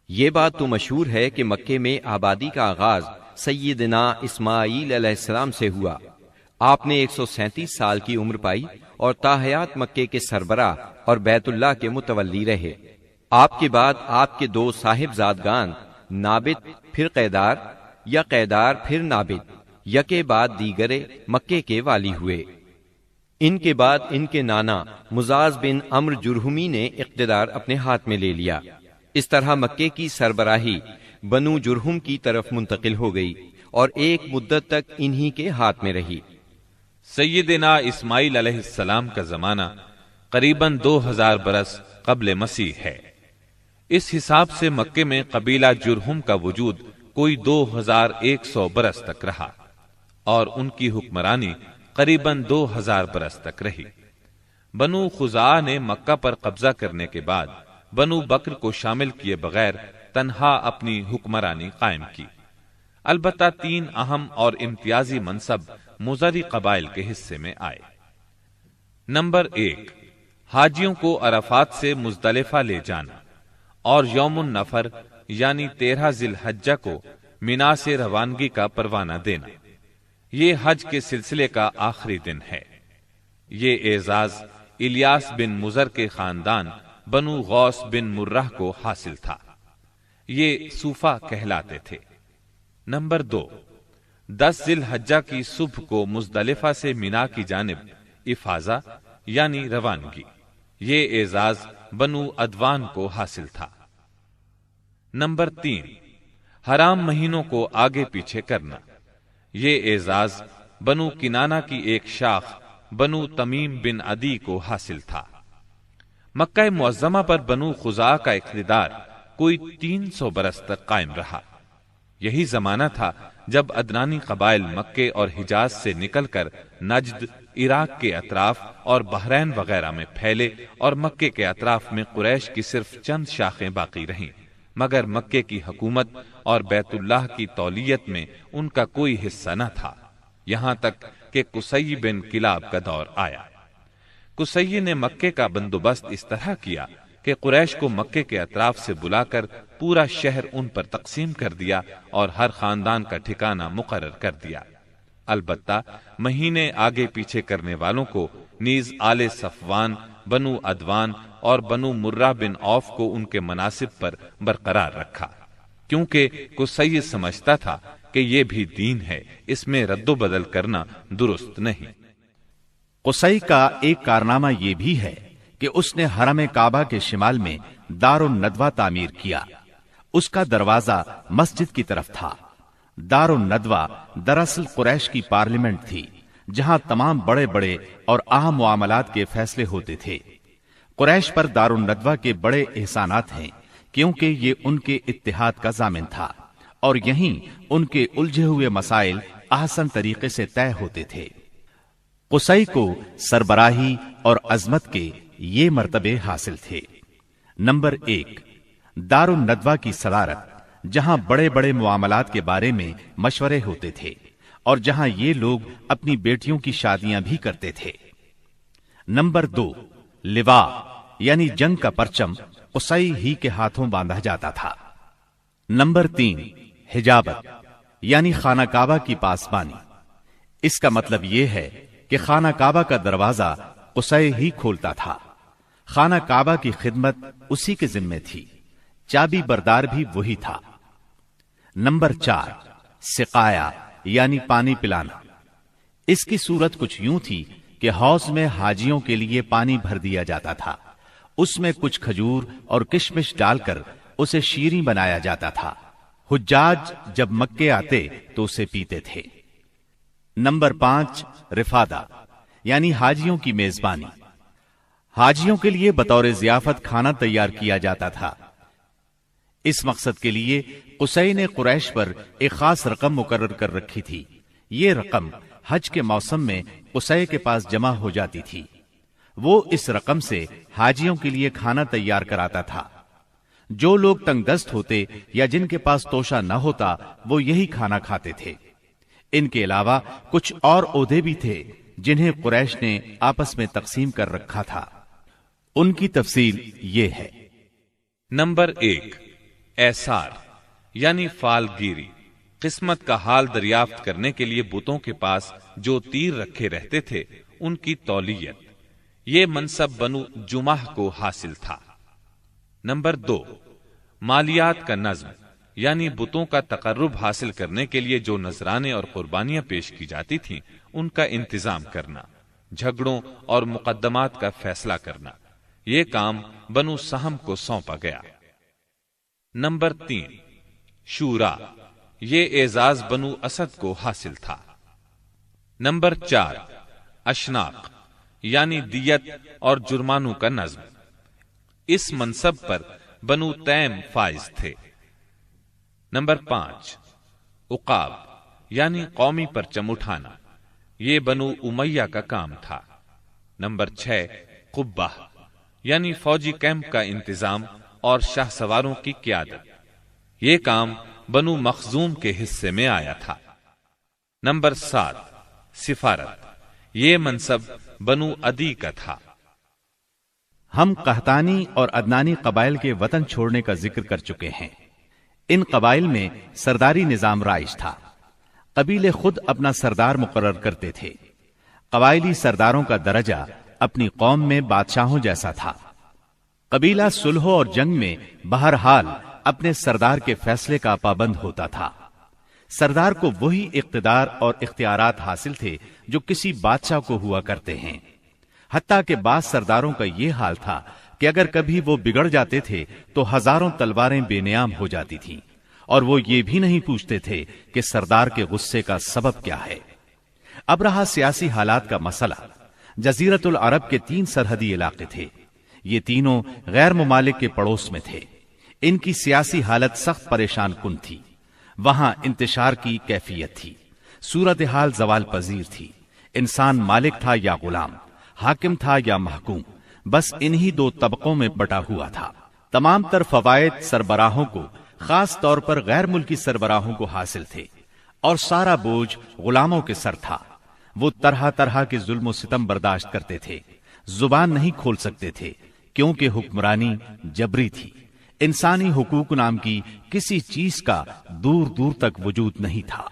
یہ بات تو مشہور ہے کہ مکے میں آبادی کا آغاز سیدنا اسماعیل علیہ السلام سے ہوا۔ آپ نے 137 سال کی عمر پائی اور تاحیات مکے کے سربراہ اور بیت اللہ کے متولی رہے۔ آپ کے بعد آپ کے دو صاحبزادگان نابت پھر قیدار یا قیدار پھر نابت یکے بعد دیگرے مکے کے والی ہوئے۔ ان کے بعد ان کے نانا مزاز بن عمرو جرہمی نے اقتدار اپنے ہاتھ میں لے لیا۔ اس طرح مکے کی سربراہی بنو جرہم کی طرف منتقل ہو گئی اور ایک مدت تک انہی کے ہاتھ میں رہی۔ سیدنا اسماعیل علیہ السلام کا زمانہ قریباً 2000 برس قبل مسیح ہے۔ اس حساب سے مکے میں قبیلہ جرہم کا وجود کوئی 2100 برس تک رہا اور ان کی حکمرانی قریباً 2000 برس تک رہی۔ بنو خزاعہ نے مکہ پر قبضہ کرنے کے بعد بنو بکر کو شامل کیے بغیر تنہا اپنی حکمرانی قائم کی۔ البتہ 3 اہم اور امتیازی منصب مضری قبائل کے حصے میں آئے۔ نمبر 1، حاجیوں کو عرفات سے مزدلفہ لے جانا اور یوم النفر یعنی 13 ذی الحجہ کو مینا سے روانگی کا پروانہ دینا۔ یہ حج کے سلسلے کا آخری دن ہے۔ یہ اعزاز الیاس بن مضر کے خاندان بنو غوث بن مرہ کو حاصل تھا۔ یہ صوفہ کہلاتے تھے۔ نمبر 2، 10 ذی الحجہ کی صبح کو مزدلفہ سے مینا کی جانب افاضہ یعنی روانگی۔ یہ اعزاز بنو ادوان کو حاصل تھا۔ نمبر 3، حرام مہینوں کو آگے پیچھے کرنا۔ یہ اعزاز بنو کنانہ کی ایک شاخ بنو تمیم بن عدی کو حاصل تھا۔ مکہ معظمہ پر بنو خزاعہ کا اقتدار کوئی 300 برس تک قائم رہا۔ یہی زمانہ تھا جب ادنانی قبائل مکے اور حجاز سے نکل کر نجد، عراق کے اطراف اور بحرین وغیرہ میں پھیلے اور مکے کے اطراف میں قریش کی صرف چند شاخیں باقی رہیں، مگر مکے کی حکومت اور بیت اللہ کی تولیت میں ان کا کوئی حصہ نہ تھا، یہاں تک کہ قصی بن کلاب کا دور آیا۔ قصی نے مکے کا بندوبست اس طرح کیا کہ قریش کو مکے کے اطراف سے بلا کر پورا شہر ان پر تقسیم کر دیا اور ہر خاندان کا ٹھکانہ مقرر کر دیا۔ البتہ مہینے آگے پیچھے کرنے والوں کو نیز آل صفوان، بنو ادوان اور بنو مرہ بن عوف کو ان کے مناصب پر برقرار رکھا، کیونکہ قصی سمجھتا تھا کہ یہ بھی دین ہے، اس میں رد و بدل کرنا درست نہیں۔ قصی کا ایک کارنامہ یہ بھی ہے کہ اس نے حرم کعبہ کے شمال میں دار الندوہ تعمیر کیا۔ اس کا دروازہ مسجد کی طرف تھا۔ دار الندوہ دراصل قریش کی پارلیمنٹ تھی، جہاں تمام بڑے بڑے اور اہم معاملات کے فیصلے ہوتے تھے۔ قریش پر دار الندوہ کے بڑے احسانات ہیں، کیونکہ یہ ان کے اتحاد کا ضامن تھا اور یہیں ان کے الجھے ہوئے مسائل احسن طریقے سے طے ہوتے تھے۔ قصی کو سربراہی اور عظمت کے یہ مرتبے حاصل تھے۔ نمبر 1، دار الندوہ کی صدارت، جہاں بڑے بڑے معاملات کے بارے میں مشورے ہوتے تھے اور جہاں یہ لوگ اپنی بیٹیوں کی شادیاں بھی کرتے تھے۔ نمبر 2، لوا یعنی جنگ کا پرچم قصی ہی کے ہاتھوں باندھا جاتا تھا۔ نمبر 3، حجابت یعنی خانہ کعبہ کی پاسبانی۔ اس کا مطلب یہ ہے کہ خانہ کعبہ کا دروازہ قصی ہی کھولتا تھا۔ خانہ کعبہ کی خدمت اسی کے ذمے تھی، چابی بردار بھی وہی تھا۔ نمبر 4، سقایا یعنی پانی پلانا۔ اس کی صورت کچھ یوں تھی کہ حوض میں حاجیوں کے لیے پانی بھر دیا جاتا تھا، اس میں کچھ کھجور اور کشمش ڈال کر اسے شیریں بنایا جاتا تھا۔ حجاج جب مکے آتے تو اسے پیتے تھے۔ نمبر 5، رفادہ یعنی حاجیوں کی میزبانی۔ حاجیوں کے لیے بطور ضیافت کھانا تیار کیا جاتا تھا۔ اس مقصد کے لیے قصی نے قریش پر ایک خاص رقم مقرر کر رکھی تھی۔ یہ رقم حج کے موسم میں قصی کے پاس جمع ہو جاتی تھی۔ وہ اس رقم سے حاجیوں کے لیے کھانا تیار کراتا تھا۔ جو لوگ تنگ دست ہوتے یا جن کے پاس توشہ نہ ہوتا وہ یہی کھانا کھاتے تھے۔ ان کے علاوہ کچھ اور عہدے بھی تھے جنہیں قریش نے آپس میں تقسیم کر رکھا تھا۔ ان کی تفصیل یہ ہے۔ نمبر 1، ایسار یعنی فالگیری، قسمت کا حال دریافت کرنے کے لیے بتوں کے پاس جو تیر رکھے رہتے تھے ان کی تولیت، یہ منصب بنو جمح کو حاصل تھا۔ نمبر 2، مالیات کا نظم، یعنی بتوں کا تقرب حاصل کرنے کے لیے جو نذرانے اور قربانیاں پیش کی جاتی تھیں ان کا انتظام کرنا، جھگڑوں اور مقدمات کا فیصلہ کرنا، یہ کام بنو سہم کو سونپا گیا۔ نمبر 3، شورا، یہ اعزاز بنو اسد کو حاصل تھا۔ نمبر 4، اشناق یعنی دیت اور جرمانوں کا نظم، اس منصب پر بنو تیم فائز تھے۔ نمبر 5، عقاب یعنی قومی پرچم اٹھانا، یہ بنو امیہ کا کام تھا۔ نمبر 6، قبہ یعنی فوجی کیمپ کا انتظام اور شاہ سواروں کی قیادت، یہ کام بنو مخزوم کے حصے میں آیا تھا۔ نمبر 7، سفارت، یہ منصب بنو عدی کا تھا۔ ہم قحطانی اور عدنانی قبائل کے وطن چھوڑنے کا ذکر کر چکے ہیں۔ ان قبائل میں سرداری نظام رائج تھا، قبیلے خود اپنا سردار مقرر کرتے تھے۔ قبائلی سرداروں کا درجہ اپنی قوم میں بادشاہوں جیسا تھا۔ قبیلہ صلح اور جنگ میں بہرحال اپنے سردار کے فیصلے کا پابند ہوتا تھا۔ سردار کو وہی اقتدار اور اختیارات حاصل تھے جو کسی بادشاہ کو ہوا کرتے ہیں۔ حتیٰ کہ بعض سرداروں کا یہ حال تھا کہ اگر کبھی وہ بگڑ جاتے تھے تو ہزاروں تلواریں بے نیام ہو جاتی تھیں، اور وہ یہ بھی نہیں پوچھتے تھے کہ سردار کے غصے کا سبب کیا ہے۔ اب رہا سیاسی حالات کا مسئلہ۔ جزیرت العرب کے 3 سرحدی علاقے تھے، یہ تینوں غیر ممالک کے پڑوس میں تھے۔ ان کی سیاسی حالت سخت پریشان کن تھی۔ وہاں انتشار کی کیفیت تھی، صورتحال زوال پذیر تھی۔ انسان مالک تھا یا غلام، حاکم تھا یا محکوم، بس انہی 2 طبقوں میں بٹا ہوا تھا۔ تمام تر فوائد سربراہوں کو، خاص طور پر غیر ملکی سربراہوں کو حاصل تھے، اور سارا بوجھ غلاموں کے سر تھا۔ وہ طرح طرح کے ظلم و ستم برداشت کرتے تھے، زبان نہیں کھول سکتے تھے کیونکہ حکمرانی جبری تھی۔ انسانی حقوق نام کی کسی چیز کا دور دور تک وجود نہیں تھا۔